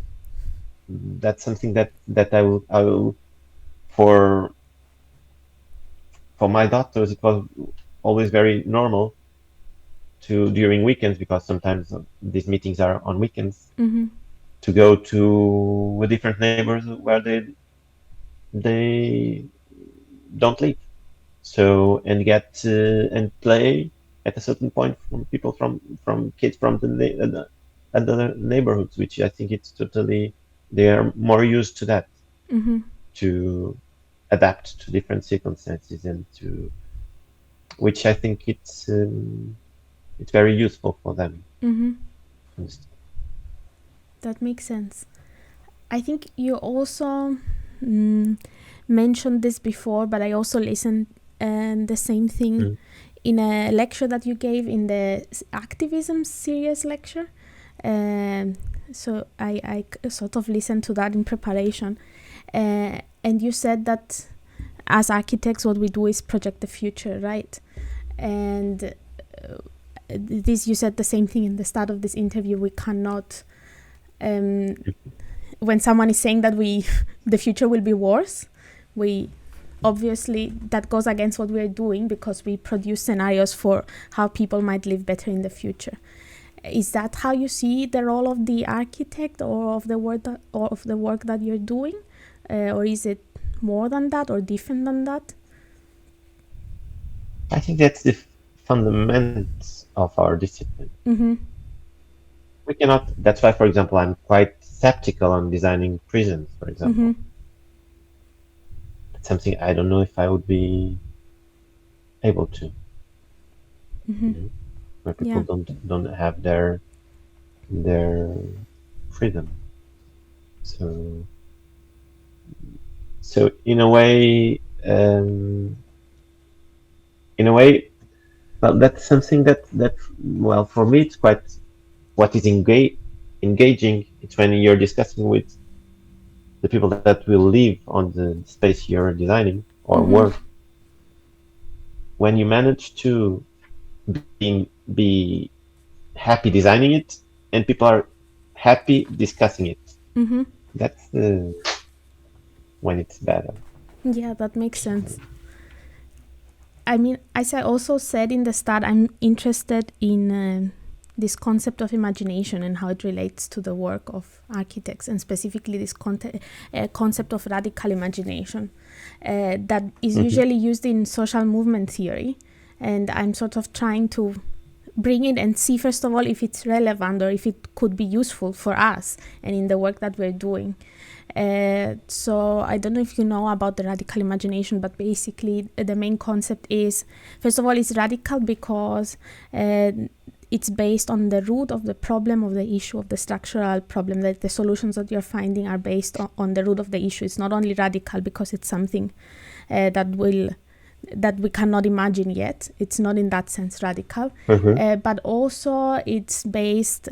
that's something that I will for my daughters, it was always very normal to during weekends, because sometimes these meetings are on weekends, Mm-hmm. to go to a different neighbors where they don't live. So and get and play at a certain point from people from kids from the neighborhoods, which I think it's totally they are more used to that, Mm-hmm. to adapt to different circumstances, and to which I think it's very useful for them. Mm-hmm. That makes sense. I think you also mentioned this before, but I also listened and the same thing Mm. in a lecture that you gave in the activism series lecture. So I sort of listened to that in preparation. And you said that as architects, what we do is project the future, right? And this, you said the same thing in the start of this interview. We cannot, when someone is saying that the future will be worse, we obviously that goes against what we're doing, because we produce scenarios for how people might live better in the future. Is that how you see the role of the architect, or of the work that you're doing, or is it more than that or different than that? I think that's the fundamentals of our discipline. Mm-hmm. We cannot. That's why, for example, I'm quite skeptical on designing prisons. For Mm-hmm. example, it's something I don't know if I would be able to. Mm-hmm. Where people Yeah. don't have their freedom. So so in a way, well, that's something that well, for me it's quite what is engaging. It's when you're discussing with the people that will live on the space you're designing or Mm-hmm. work, when you manage to be happy designing it, and people are happy discussing it. Mm-hmm. That's when it's better. Yeah, that makes sense. I mean, as I also said in the start, I'm interested in this concept of imagination and how it relates to the work of architects, and specifically this concept of radical imagination that is Hmm. usually used in social movement theory. And I'm sort of trying to bring it and see, first of all, if it's relevant or if it could be useful for us and in the work that we're doing. So I don't know if you know about the radical imagination, but basically the main concept is, first of all, it's radical because it's based on the root of the problem, of the issue, of the structural problem, that the solutions that you're finding are based on the root of the issue. It's not only radical because it's something that we cannot imagine yet. It's not in that sense radical, Hmm. but also it's based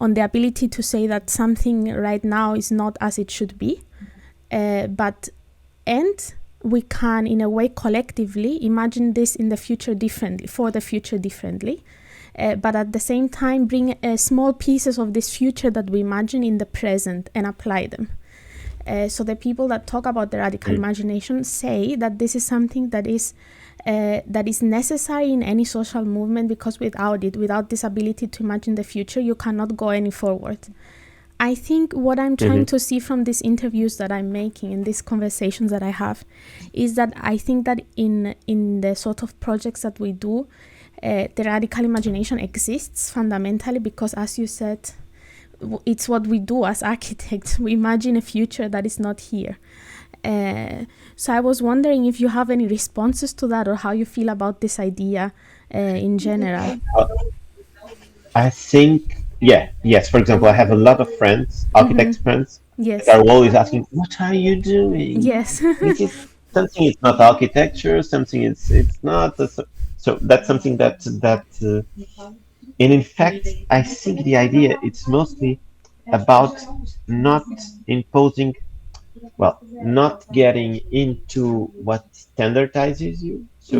on the ability to say that something right now is not as it should be, and we can, in a way, collectively imagine this in the future differently, for the future differently, but at the same time bring small pieces of this future that we imagine in the present and apply them. So the people that talk about the radical imagination say that this is something that is necessary in any social movement, because without this ability to imagine the future, you cannot go any forward. I think what I'm trying to see from these interviews that I'm making and these conversations that I have is that I think that in the sort of projects that we do, the radical imagination exists fundamentally because, as you said, it's what we do as architects. We imagine a future that is not here. So I was wondering if you have any responses to that, or how you feel about this idea in general. I think, yeah, yes. For example, I have a lot of friends, Mm-hmm. architect friends, that Yes. are always asking, "What are you doing? Yes. This is something. It's not architecture. Something. It's not." So that's something and in fact, I think the idea it's mostly about not imposing, well, not getting into what standardizes you. So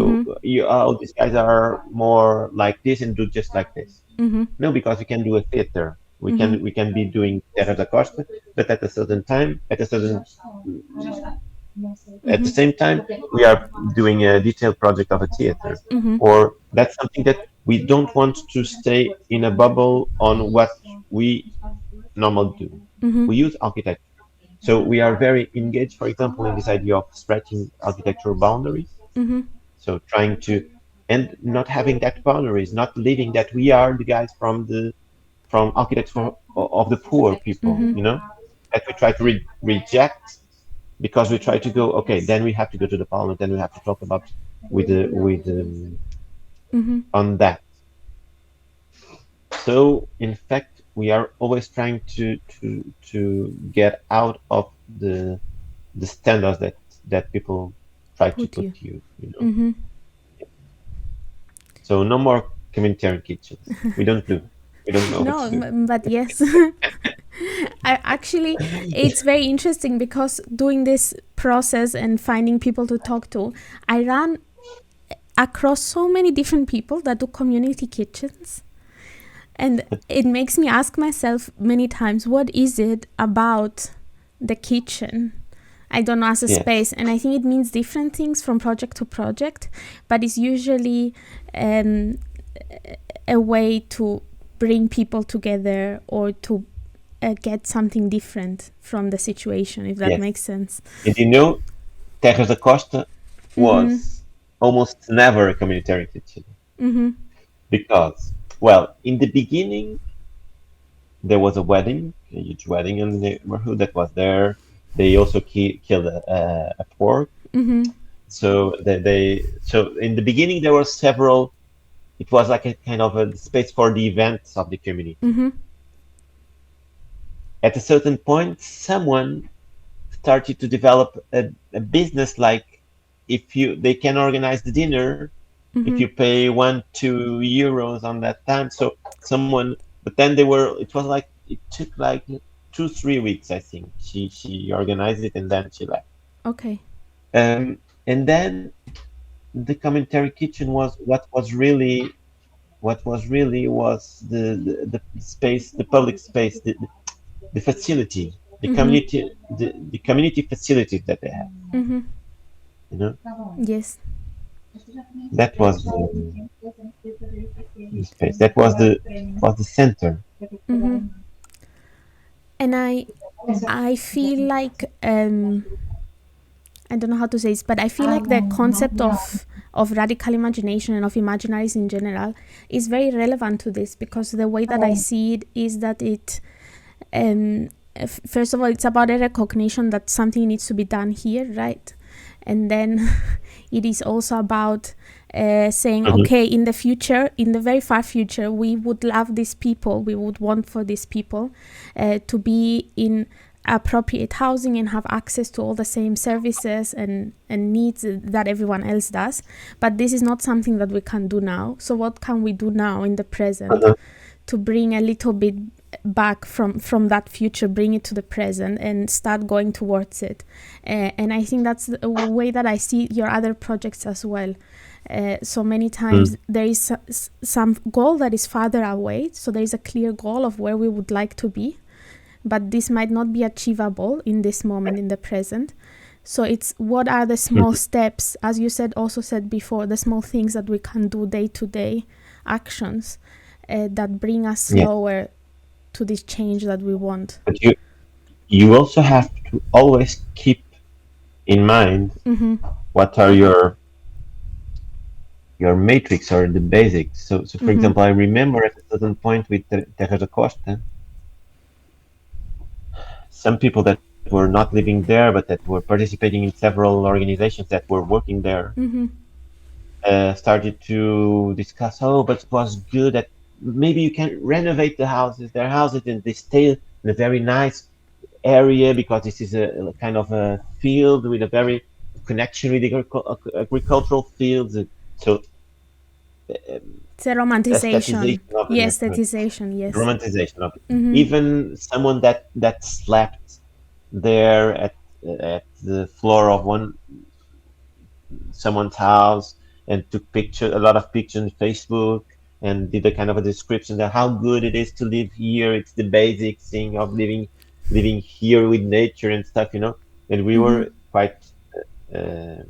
all these guys are more like this and do just like this. Mm-hmm. No, because we can do a theater. Mm-hmm. We can be doing Teras da Costa, but at a certain time, at the Mm-hmm. same time, we are doing a detailed project of a theater. Mm-hmm. Or that's something that we don't want to stay in a bubble on what we normally do. Mm-hmm. We use architecture. So we are very engaged, for example, in this idea of stretching architectural boundaries. Mm-hmm. So trying to, and not having that boundaries, not believing that we are the guys from architects of the poor people, Mm-hmm. you know, that we try to reject because we try to go, okay, then we have to go to the parliament, then we have to talk about with Mm-hmm. on that. So in fact, we are always trying to get out of the standards that people try to Put put you. you, you know. Mm-hmm. So no more communitarian kitchens. We don't know what No, to do. but yes. I actually, it's very interesting because doing this process and finding people to talk to, I ran across so many different people that do community kitchens. And it makes me ask myself many times, what is it about the kitchen? I don't know, as a Yes. space. And I think it means different things from project to project, but it's usually a way to bring people together or to get something different from the situation, if that Yes. makes sense. And you know, Teras da Costa was almost never a communitarian kitchen Mm-hmm. because, well, in the beginning, there was a wedding, a huge wedding in the neighborhood that was there. They also killed a pork. Mm-hmm. So so in the beginning there were several. It was like a kind of a space for the events of the community. Mm-hmm. At a certain point, someone started to develop a business like if they can organize the dinner if you pay 1-2 euros on that time. So someone, but then it was like it took like 2-3 weeks, I think. She organized it and then she left. Okay. And then the commentary kitchen was was the space, the public space, the facility, the community facilities that they have. Mm-hmm. You know, Yes. that was the space. That was the center. Mm-hmm. And I feel like I don't know how to say this, but I feel like the concept of radical imagination and of imaginaries in general is very relevant to this, because the way that I see it is that it first of all, it's about a recognition that something needs to be done here, right? And then it is also about saying, okay, in the future, in the very far future, we would love these people, we would want for these people to be in appropriate housing and have access to all the same services and needs that everyone else does. But this is not something that we can do now. So what can we do now in the present to bring a little bit back from that future, bring it to the present and start going towards it? And I think that's the way that I see your other projects as well. So many times there is some goal that is farther away. So there is a clear goal of where we would like to be, but this might not be achievable in this moment, in the present. So it's what are the small steps, as you also said before, the small things that we can do day to day, actions that bring us slower to this change that we want. But you also have to always keep in mind what are your matrix or the basics. So for example, I remember at a certain point with Teras da Costa, some people that were not living there but that were participating in several organizations that were working there started to discuss, but it was good that maybe you can renovate their houses, and they stay in a very nice area because this is a kind of a field with a very connection with the agricultural fields. So it's a romanticization. Yes, aestheticization. Yes, romanticization of it. Even someone that slept there at the floor of someone's house and took a lot of pictures on Facebook, and did a kind of a description of how good it is to live here. It's the basic thing of living here with nature and stuff, And we Mm-hmm. were quite uh,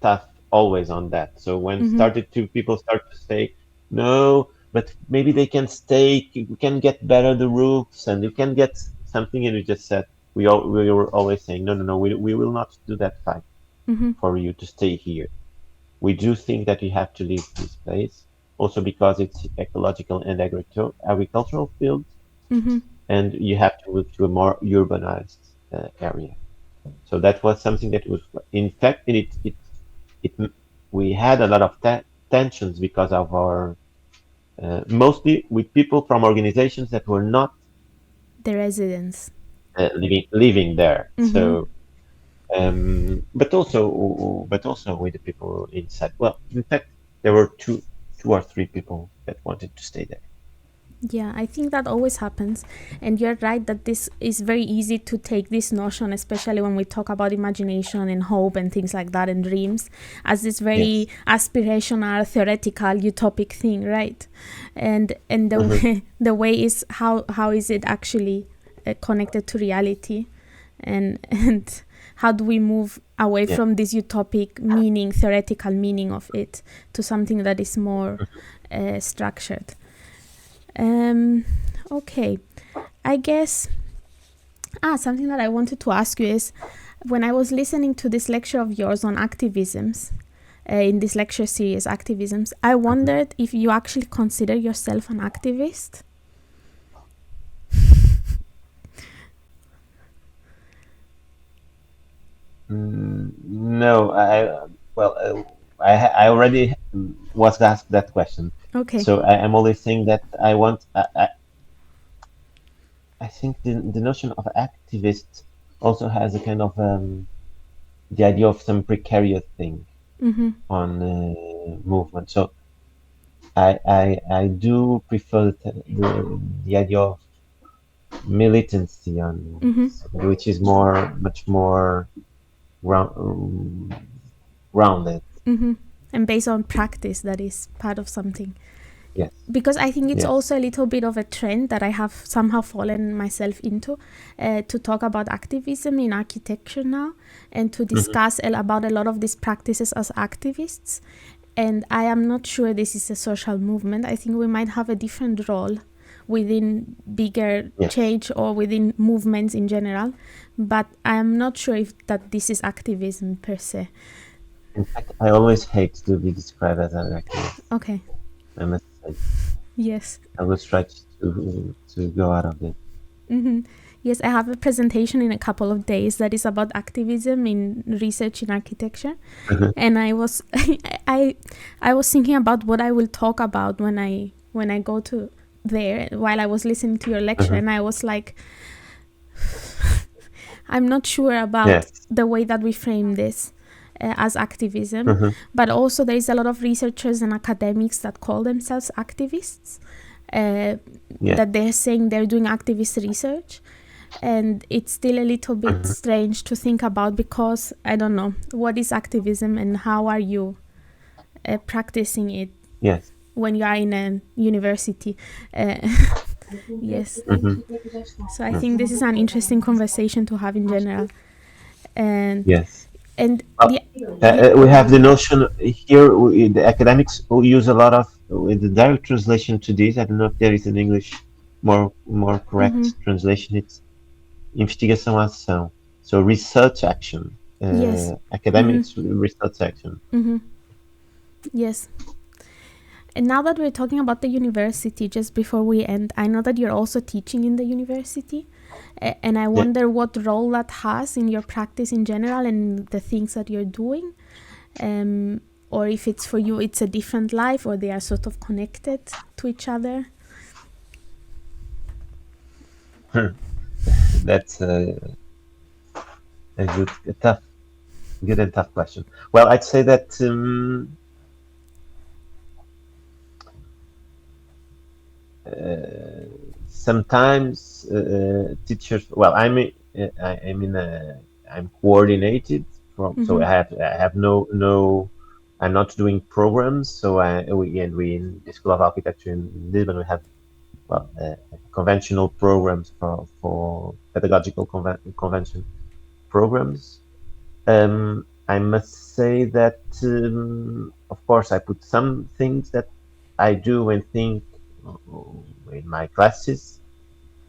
tough always on that. So when Mm-hmm. people start to say, no, but maybe they can stay, we can get better the roofs, and you can get something, and we just said, we were always saying, no, no, no, we will not do that fight Mm-hmm. for you to stay here. We do think that you have to leave this place, also because it's ecological and agricultural field, Mm-hmm. and you have to move to a more urbanized area. So that was something that was, in fact, it we had a lot of tensions because of our mostly with people from organizations that were not The residents. living there. Mm-hmm. So, but also with the people inside. Well, in fact, there were two or three people that wanted to stay there. Yeah, I think that always happens. And you're right that this is very easy to take this notion, especially when we talk about imagination and hope and things like that and dreams, as this very Yes. aspirational, theoretical, utopic thing, right? And the Mhm. the way is how is it actually connected to reality, and how do we move away Yeah. from this utopic meaning, theoretical meaning of it, to something that is more structured. Okay, I guess something that I wanted to ask you is, when I was listening to this lecture of yours on activisms, in this lecture series, activisms, I wondered if you actually consider yourself an activist. No, I already was asked that question. Okay. So I'm always saying that I think the notion of activist also has a kind of the idea of some precarious thing Mm-hmm. on movement. So I do prefer the idea of militancy on Mm-hmm. which is much more ground, grounded. Mm-hmm. And based on practice, that is part of something. Yes, Because I think it's yes. also a little bit of a trend that I have somehow fallen myself into, to talk about activism in architecture now, and to Mhm. discuss about a lot of these practices as activists. And I am not sure this is a social movement. I think we might have a different role within bigger Yes. change or within movements in general, but I am not sure if that this is activism per se. In fact, I always hate to be described as an activist. Okay. I must say, Yes. I always try to go out of it. Mm-hmm. Yes, I have a presentation in a couple of days that is about activism in research in architecture, and I was I was thinking about what I will talk about when I go to there while I was listening to your lecture, and I was like, I'm not sure about Yes. the way that we frame this as activism, Mhm. but also there is a lot of researchers and academics that call themselves activists, Yeah. that they're saying they're doing activist research. And it's still a little bit strange to think about, because I don't know what is activism and how are you practicing it Yes. when you are in a university. Yes. Mhm. So I think this is an interesting conversation to have in general. And Yes. and Well, we have the notion here. The academics who use a lot of with the direct translation to this. I don't know if there is an English more mm-hmm. correct translation. It's investigação-ação. So research action. Yes. Mm-hmm. Academics research action. Mm-hmm. Yes. And now that we're talking about the university, just before we end, I know that you're also teaching in the university. And I Yeah. wonder what role that has in your practice in general and the things that you're doing. Or if it's for you, it's a different life, or they are sort of connected to each other. That's a good and tough question. Well, I'd say that sometimes teachers. Well, I'm coordinated from. So Mm-hmm. I have no I'm not doing programs. So we in the School of Architecture in Lisbon, we have conventional programs for pedagogical convention programs. I must say that, of course, I put some things that I do and think in my classes.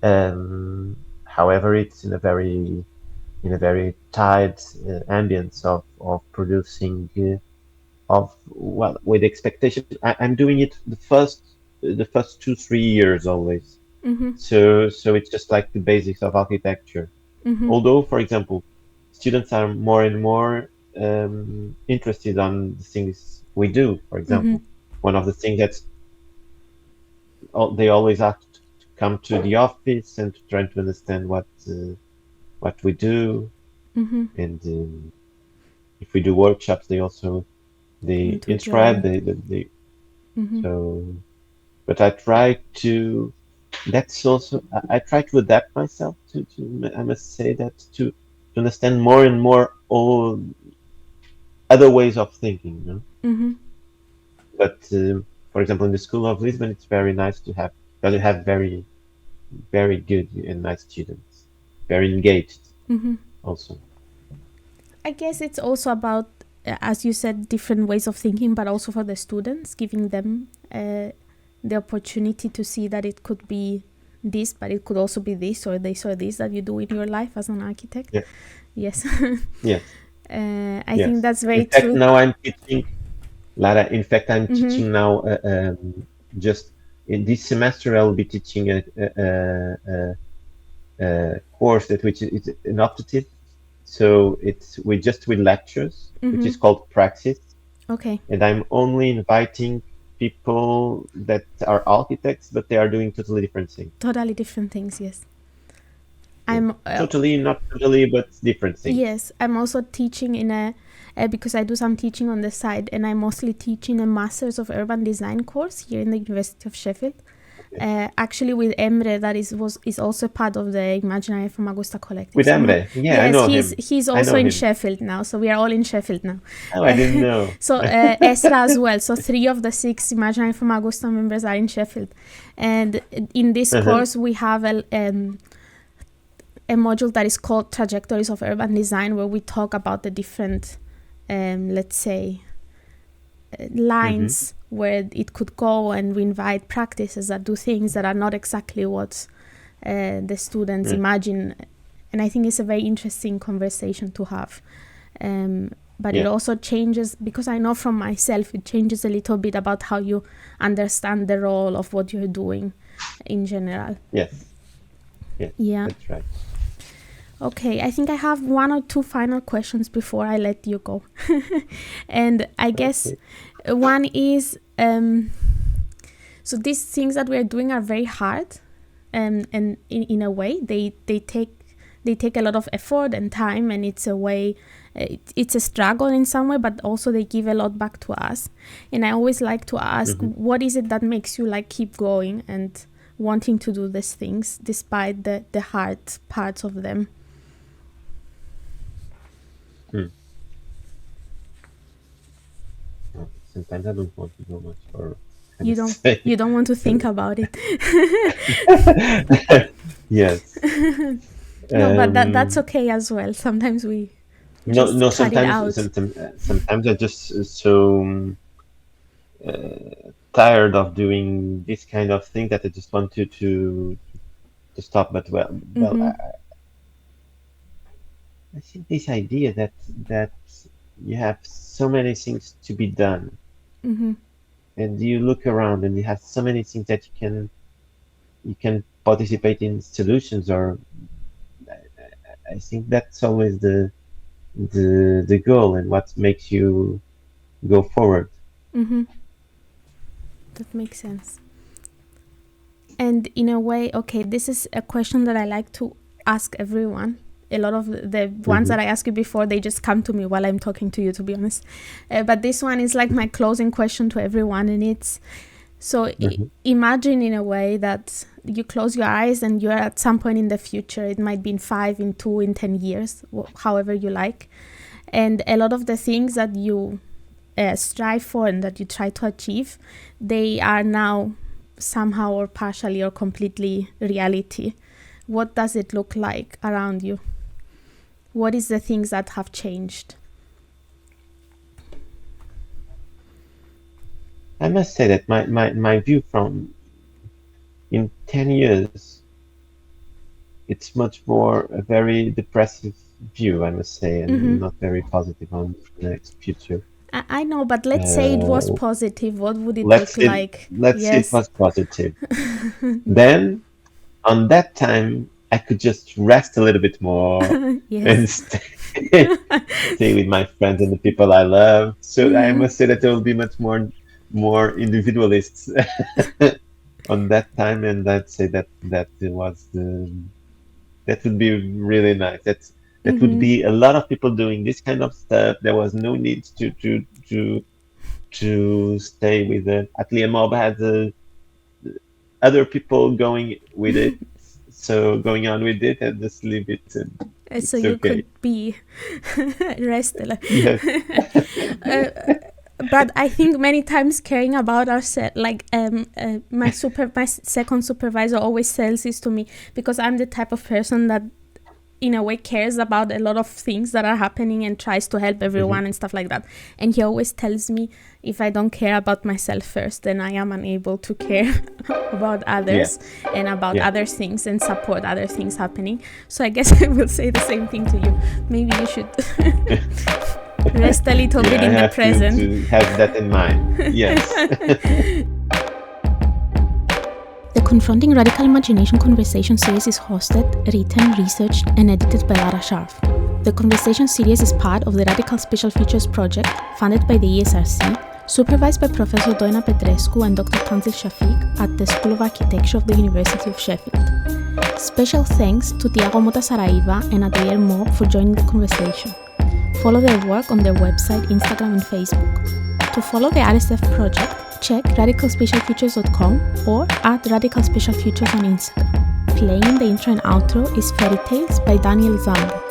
However, it's in a very tight ambience of producing with expectation. I'm doing it the first 2-3 years always. Mm-hmm. So it's just like the basics of architecture. Mm-hmm. Although, for example, students are more and more interested on the things we do. For Mm-hmm. example, one of the things that they always ask to come to the office and to try to understand what we do. Mm-hmm. And if we do workshops, they To inscribe. join. They Mm-hmm. so. But I try to. That's also I try to adapt myself to. I must say that to understand more and more all other ways of thinking. Mm-hmm. But for example, in the School of Lisbon, it's very nice to have because you have very good and nice students, very engaged Mm-hmm. also. I guess it's also about, as you said, different ways of thinking, but also for the students, giving them the opportunity to see that it could be this, but it could also be this or this that you do in your life as an architect. Yeah. Yes. Yes. I Yes. think that's very In fact, true. now I'm teaching, Lara. In fact, I'm Mm-hmm. teaching now. Just in this semester, I'll be teaching a course which is an optative. So it's with lectures, which Mm-hmm. is called praxis. Okay. And I'm only inviting people that are architects, but they are doing totally different things. Totally different things, yes. Not totally, but different things. Yes, I'm also teaching because I do some teaching on the side, and I'm mostly teaching a Masters of Urban Design course here in the University of Sheffield. Okay. Actually, with Emre, that is also part of the Imaginary Famagusta collective. With Emre, yes, I know him. He's also in him. Sheffield now, so we are all in Sheffield now. Oh, I didn't know. So Esra as well. So 3 of the 6 Imaginary Famagusta members are in Sheffield, and in this course we have a module that is called Trajectories of Urban Design, where we talk about the different, let's say, lines where it could go, and we invite practices that do things that are not exactly what the students imagine. And I think it's a very interesting conversation to have. But it also changes, because I know from myself, it changes a little bit about how you understand the role of what you're doing in general. Yes. Yeah. That's right. Okay, I think I have 1 or 2 final questions before I let you go. And I guess one is, so these things that we're doing are very hard, and in a way they take a lot of effort and time, and it's a way, it's a struggle in some way, but also they give a lot back to us. And I always like to ask, what is it that makes you keep going and wanting to do these things despite the hard parts of them? Sometimes I don't want to go much for. You don't want to think about it. Yes. No, but that's okay as well. Sometimes we just cut it out. Sometimes I just so tired of doing this kind of thing that I just want to stop. But I think this idea that you have so many things to be done, and you look around and you have so many things that you can participate in solutions, or I think that's always the goal and what makes you go forward. That makes sense. And in a way, okay, this is a question that I like to ask everyone. A lot of the ones that I asked you before, they just come to me while I'm talking to you, to be honest. But this one is like my closing question to everyone, and it's, so imagine in a way that you close your eyes and you're at some point in the future. It might be in 5, in 2, in 10 years, however you like. And a lot of the things that you strive for and that you try to achieve, they are now somehow or partially or completely reality. What does it look like around you? What is the things that have changed? I must say that my view from in 10 years, it's much more a very depressive view, I must say, and not very positive on the next future. I know, but let's say it was positive. What would it Let's look like? Let's say it was positive. Then, on that time, I could just rest a little bit more and stay with my friends and the people I love. So I must say that there will be much more individualists on that time, and I'd say that that would be really nice. That would be a lot of people doing this kind of stuff. There was no need to stay with the ateliermob had other people going with it, so going on with it and just leave it. And so you could be restless. Yes. But I think many times caring about ourselves, like my second supervisor always tells this to me, because I'm the type of person that in a way cares about a lot of things that are happening and tries to help everyone and stuff like that. And he always tells me, if I don't care about myself first, then I am unable to care about others and about other things and support other things happening. So I guess I will say the same thing to you. Maybe you should rest a little bit in the present. To have that in mind. Yes. The Confronting Radical Imagination conversation series is hosted, written, researched, and edited by Lara Sharf. The conversation series is part of the Radical Spatial Futures project, funded by the ESRC, supervised by Professor Doina Petrescu and Dr. Tanzil Shafiq at the School of Architecture of the University of Sheffield. Special thanks to Tiago Mota Saraiva and ateliermob for joining the conversation. Follow their work on their website, Instagram, and Facebook. To follow the RSF project, check radicalspatialfutures.com or at Radical Spatial Futures on Instagram. Playing the intro and outro is Fairy Tales by Daniel Zambo.